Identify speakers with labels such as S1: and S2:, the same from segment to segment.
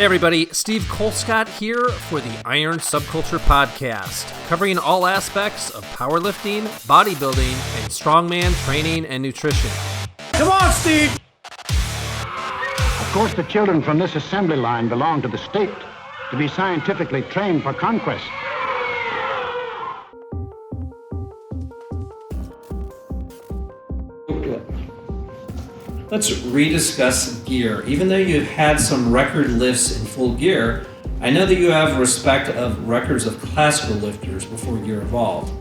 S1: Hey everybody, Steve Colescott here for the Iron Subculture Podcast, covering all aspects of powerlifting, bodybuilding, and strongman training and nutrition.
S2: Come on, Steve!
S3: Of course, the children from this assembly line belong to the state to be scientifically trained for conquest.
S4: Let's rediscuss gear. Even though you've had some record lifts in full gear, I know that you have respect of records of classical lifters before gear evolved.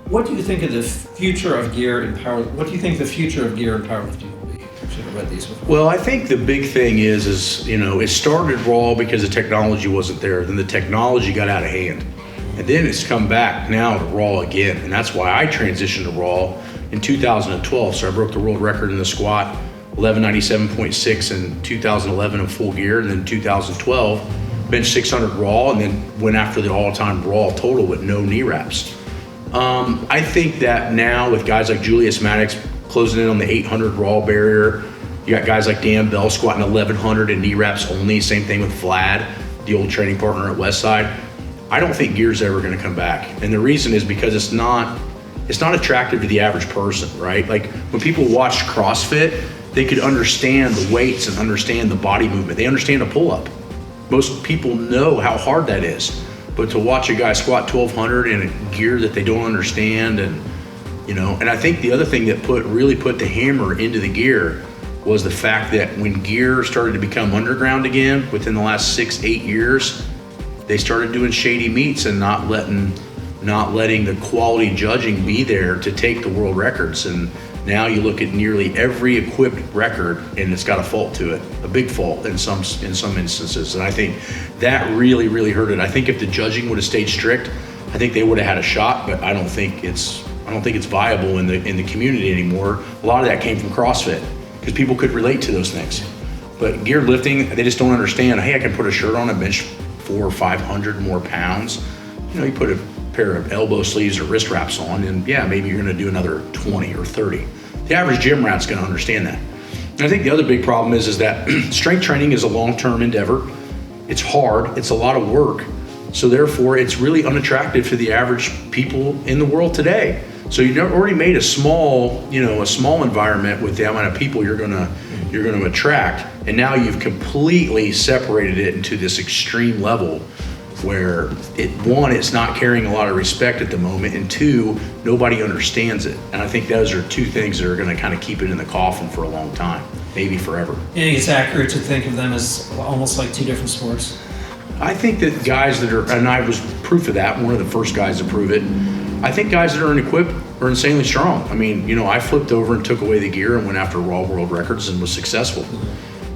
S4: What do you think of the future of gear in power? What do you think the future of gear in powerlifting will be? I should have read these before.
S5: Well, I think the big thing is it started raw because the technology wasn't there. Then the technology got out of hand, and then it's come back now to raw again, and that's why I transitioned to raw in 2012. So I broke the world record in the squat, 1197.6 in 2011 in full gear, and then 2012 bench 600 raw, and then went after the all-time raw total with no knee wraps. I think that now with guys like Julius Maddox closing in on the 800 raw barrier, you got guys like Dan Bell squatting 1100 in knee wraps only. Same thing with Vlad, the old training partner at Westside. I don't think gear's ever going to come back, and the reason is because it's not attractive to the average person, right? Like when people watch CrossFit, they could understand the weights and understand the body movement. They understand a pull-up. Most people know how hard that is. But to watch a guy squat 1200 in a gear that they don't understand, and I think the other thing that really put the hammer into the gear was the fact that when gear started to become underground again within the last 6-8 years, they started doing shady meets and not letting the quality judging be there to take the world records. And now you look at nearly every equipped record and it's got a fault to it, a big fault in some instances. And I think that really, really hurt it. I think if the judging would have stayed strict, I think they would have had a shot, but I don't think it's viable in the community anymore. A lot of that came from CrossFit because people could relate to those things. But gear lifting, they just don't understand, hey, I can put a shirt on and bench 400 or 500 more pounds. You put a pair of elbow sleeves or wrist wraps on, and yeah, maybe you're going to do another 20 or 30. The average gym rat's going to understand that. And I think the other big problem is that strength training is a long-term endeavor. It's hard. It's a lot of work. So therefore, it's really unattractive to the average people in the world today. So you've already made a small environment with the amount of people you're going to attract, and now you've completely separated it into this extreme level where it's not carrying a lot of respect at the moment, and two, nobody understands it. And I think those are two things that are going to kind of keep it in the coffin for a long time, maybe forever.
S4: You think it's accurate to think of them as almost like two different sports?
S5: I think that guys that are, and I was proof of that, one of the first guys to prove it, I think guys that are unequipped are insanely strong. I mean, I flipped over and took away the gear and went after raw world records and was successful.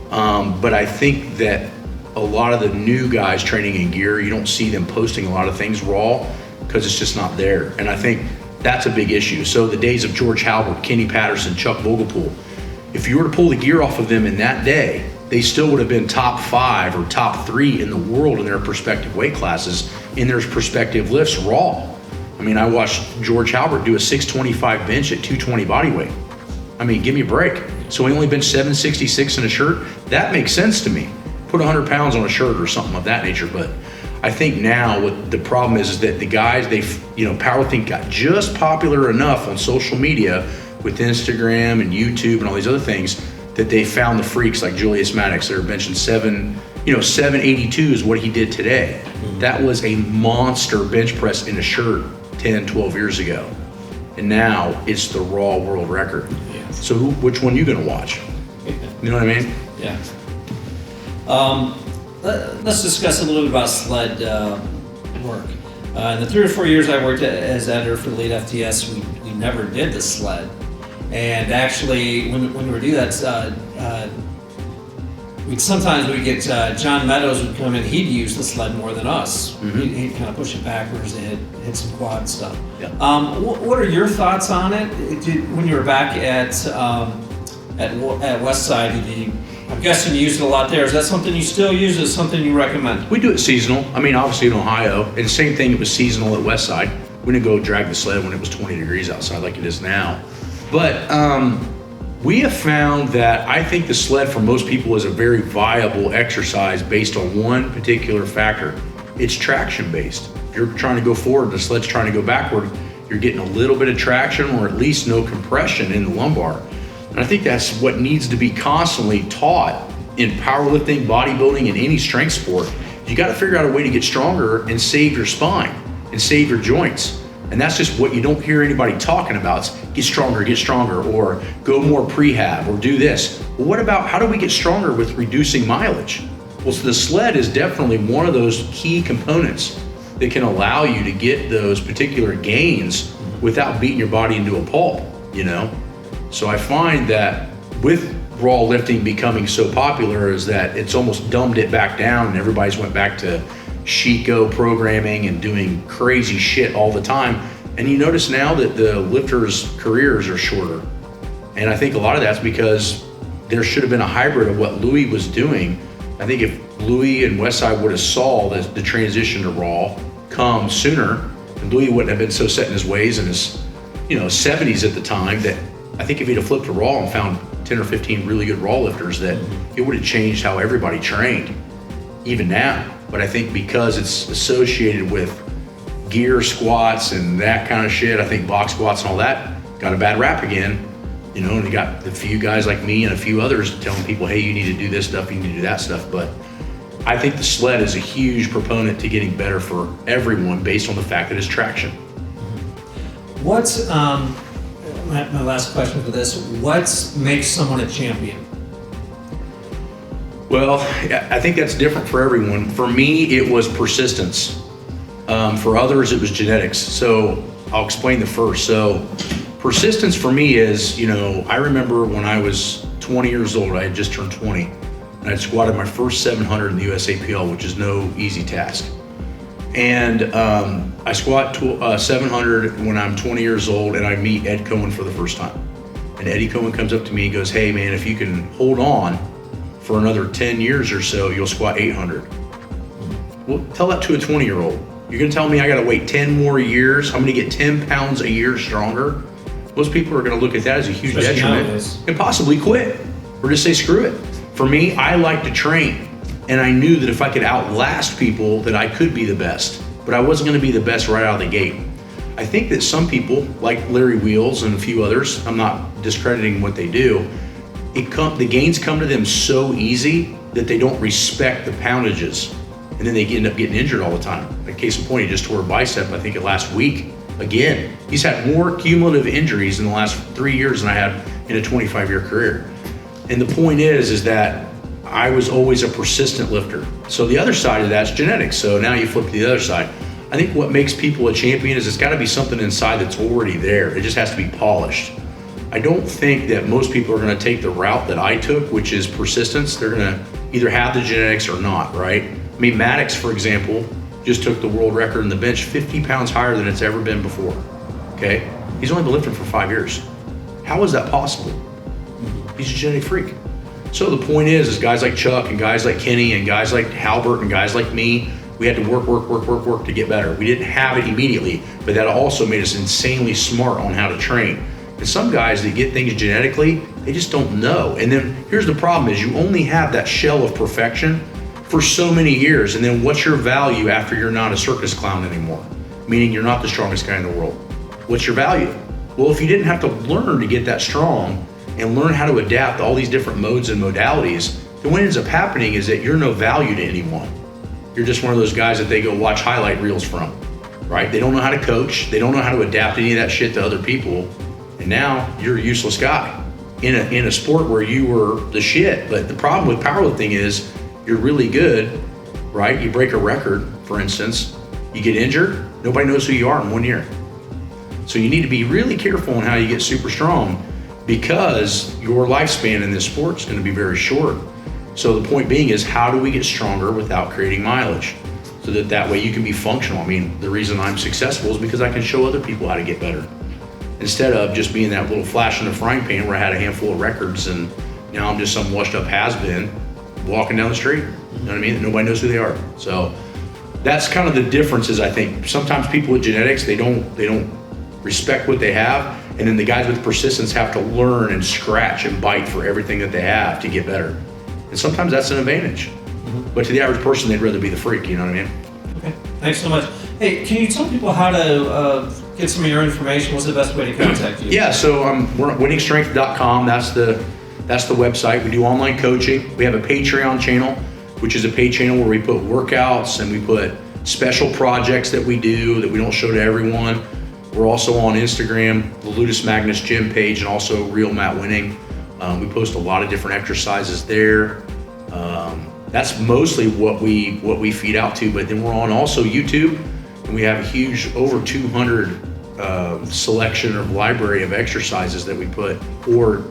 S5: But I think that a lot of the new guys training in gear, you don't see them posting a lot of things raw because it's just not there. And I think that's a big issue. So the days of George Halbert, Kenny Patterson, Chuck Vogelpool, if you were to pull the gear off of them in that day, they still would have been top 5 or top 3 in the world in their respective weight classes, in their respective lifts raw. I mean, I watched George Halbert do a 625 bench at 220 body weight. I mean, give me a break. So he only benched 766 in a shirt. That makes sense to me. Put 100 pounds on a shirt or something of that nature. But I think now what the problem is that the guys, powerlifting got just popular enough on social media with Instagram and YouTube and all these other things that they found the freaks like Julius Maddox that are benching 782 is what he did today. That was a monster bench press in a shirt 10, 12 years ago. And now it's the raw world record. Yeah. So which one are you going to watch? You know what I mean?
S4: Yeah. Let's discuss a little bit about sled work. In the 3 or 4 years I worked as editor for elitefts, we never did the sled. And actually, when we would do that, we'd get John Meadows would come in. He'd use the sled more than us. Mm-hmm. He'd kind of push it backwards to hit some quad stuff. Yeah. What are your thoughts on it? When you were back at Westside, I'm guessing you used it a lot there. Is that something you still use? Is it something you recommend?
S5: We do it seasonal. I mean, obviously in Ohio, and the same thing, it was seasonal at Westside. We didn't go drag the sled when it was 20 degrees outside like it is now. But We have found that I think the sled for most people is a very viable exercise based on one particular factor. It's traction based. If you're trying to go forward, the sled's trying to go backward, you're getting a little bit of traction or at least no compression in the lumbar. And I think that's what needs to be constantly taught in powerlifting, bodybuilding, and any strength sport. You got to figure out a way to get stronger and save your spine and save your joints. And that's just what you don't hear anybody talking about. It's get stronger, or go more prehab, or do this. Well, what about how do we get stronger with reducing mileage? Well, so the sled is definitely one of those key components that can allow you to get those particular gains without beating your body into a pulp, you know? So I find that with raw lifting becoming so popular is that it's almost dumbed it back down, and everybody's went back to Chico programming and doing crazy shit all the time. And you notice now that the lifters' careers are shorter. And I think a lot of that's because there should have been a hybrid of what Louis was doing. I think if Louis and Westside would have saw the transition to raw come sooner, and Louis wouldn't have been so set in his ways in his 70s at the time, that I think if he'd have flipped to raw and found 10 or 15 really good raw lifters, that it would have changed how everybody trained, even now. But I think because it's associated with gear squats and that kind of shit, I think box squats and all that got a bad rap again, and you got a few guys like me and a few others telling people, hey, you need to do this stuff, you need to do that stuff. But I think the sled is a huge proponent to getting better for everyone based on the fact that it's traction.
S4: What's, my last question for this, what makes someone a champion?
S5: Well, I think that's different for everyone. For me, it was persistence. For others, it was genetics. So I'll explain the first. So persistence for me is, I remember when I was 20 years old, I had just turned 20, and I squatted my first 700 in the USAPL, which is no easy task. And I squat 700 when I'm 20 years old, and I meet Ed Cohen for the first time. And Eddie Cohen comes up to me and goes, hey man, if you can hold on for another 10 years or so, you'll squat 800. Well, tell that to a 20-year-old. You're gonna tell me I gotta wait 10 more years? I'm gonna get 10 pounds a year stronger? Most people are gonna look at that as a huge detriment and possibly quit or just say, screw it. For me, I like to train. And I knew that if I could outlast people, that I could be the best, but I wasn't gonna be the best right out of the gate. I think that some people, like Larry Wheels and a few others, I'm not discrediting what they do, the gains come to them so easy that they don't respect the poundages, and then they end up getting injured all the time. Like case in point, he just tore a bicep, I think last week. Again, he's had more cumulative injuries in the last 3 years than I had in a 25-year career. And the point is that I was always a persistent lifter. So the other side of that's genetics. So now you flip to the other side. I think what makes people a champion is it's got to be something inside that's already there. It just has to be polished. I don't think that most people are going to take the route that I took, which is persistence. They're going to either have the genetics or not, right? I mean, Maddox, for example, just took the world record in the bench 50 pounds higher than it's ever been before, okay? He's only been lifting for 5 years. How is that possible? He's a genetic freak. So the point is guys like Chuck and guys like Kenny and guys like Halbert and guys like me, we had to work to get better. We didn't have it immediately, but that also made us insanely smart on how to train. And some guys that get things genetically, they just don't know. And then here's the problem is you only have that shell of perfection for so many years. And then what's your value after you're not a circus clown anymore? Meaning you're not the strongest guy in the world. What's your value? Well, if you didn't have to learn to get that strong and learn how to adapt all these different modes and modalities, then what ends up happening is that you're no value to anyone. You're just one of those guys that they go watch highlight reels from, right? They don't know how to coach. They don't know how to adapt any of that shit to other people. And now you're a useless guy in a sport where you were the shit. But the problem with powerlifting is you're really good, right? You break a record, for instance, you get injured, nobody knows who you are in 1 year. So you need to be really careful on how you get super strong because your lifespan in this sport is going to be very short. So the point being is how do we get stronger without creating mileage? So that way you can be functional. I mean, the reason I'm successful is because I can show other people how to get better. Instead of just being that little flash in the frying pan where I had a handful of records and now I'm just some washed up has-been walking down the street. You know what I mean? Nobody knows who they are. So that's kind of the differences, I think. Sometimes people with genetics, they don't respect what they have. And then the guys with persistence have to learn and scratch and bite for everything that they have to get better. And sometimes that's an advantage. But to the average person, they'd rather be the freak, you know what I mean?
S4: Okay, thanks so much. Hey, can you tell people how to get some of your information? What's the best way to contact you?
S5: Yeah, so we're at winningstrength.com. That's the website. We do online coaching. We have a Patreon channel, which is a paid channel where we put workouts and we put special projects that we do that we don't show to everyone. We're also on Instagram, the Ludus Magnus Gym page, and also Real Matt Wenning. We post a lot of different exercises there. That's mostly what we feed out to. But then we're on also YouTube, and we have a huge over 200 selection of library of exercises that we put, or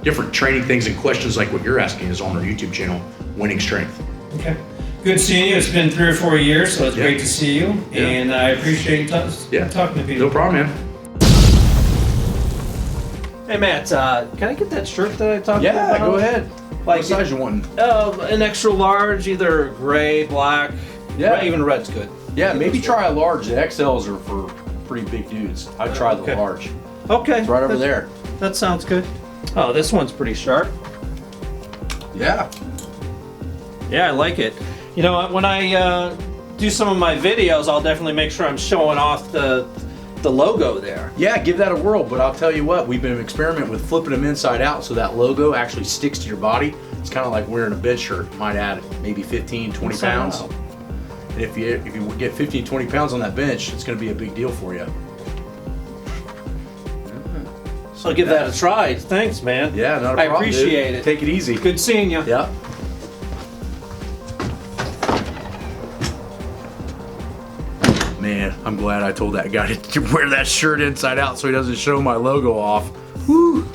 S5: different training things and questions like what you're asking is on our YouTube channel, Winning Strength.
S4: Okay. Good seeing you. It's been 3 or 4 years, so it's great to see you.
S5: Yeah.
S4: And I appreciate talking to people.
S5: No problem, man.
S1: Hey Matt, can I get that shirt that I talked about?
S5: Yeah, go ahead.
S1: Like,
S5: what size you wanting?
S1: an extra large, either gray, black.
S5: Yeah.
S1: Even red's good.
S5: Yeah, maybe try a large. The XLs are for pretty big dudes. I'd try the large.
S1: Okay.
S5: It's right over there.
S1: That sounds good. Oh, this one's pretty sharp.
S5: Yeah.
S1: Yeah, I like it. You know, when I do some of my videos, I'll definitely make sure I'm showing off the logo there.
S5: Yeah, give that a whirl, but I'll tell you what, we've been experimenting with flipping them inside out so that logo actually sticks to your body. It's kind of like wearing a bed shirt. Might add maybe 15, 20 pounds. And if you get 15, 20 pounds on that bench, it's going to be a big deal for you.
S1: So I'll give that a try. Thanks, man.
S5: Yeah, not a problem.
S1: I appreciate
S5: dude.
S1: it.
S5: Take it easy.
S1: Good seeing you.
S5: Yep. Man, I'm glad I told that guy to wear that shirt inside out so he doesn't show my logo off. Woo!